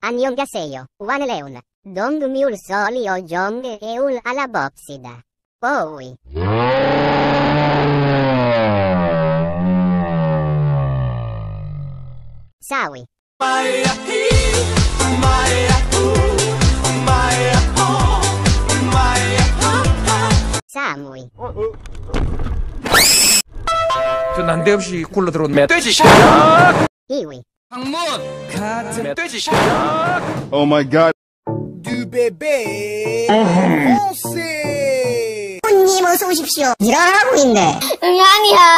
Annyeonghaseyo, Waneleon. Dong miul soli o jong eul alabopsida. Poi. Sawi. Samui. 저 난데없이 굴러들어온 멧돼지 샥! Iwi. 창문! 멧돼지 샥! Oh my god. Du bébé français. 손님 어서 오십시오. 일하고 있네. 응, 아니야.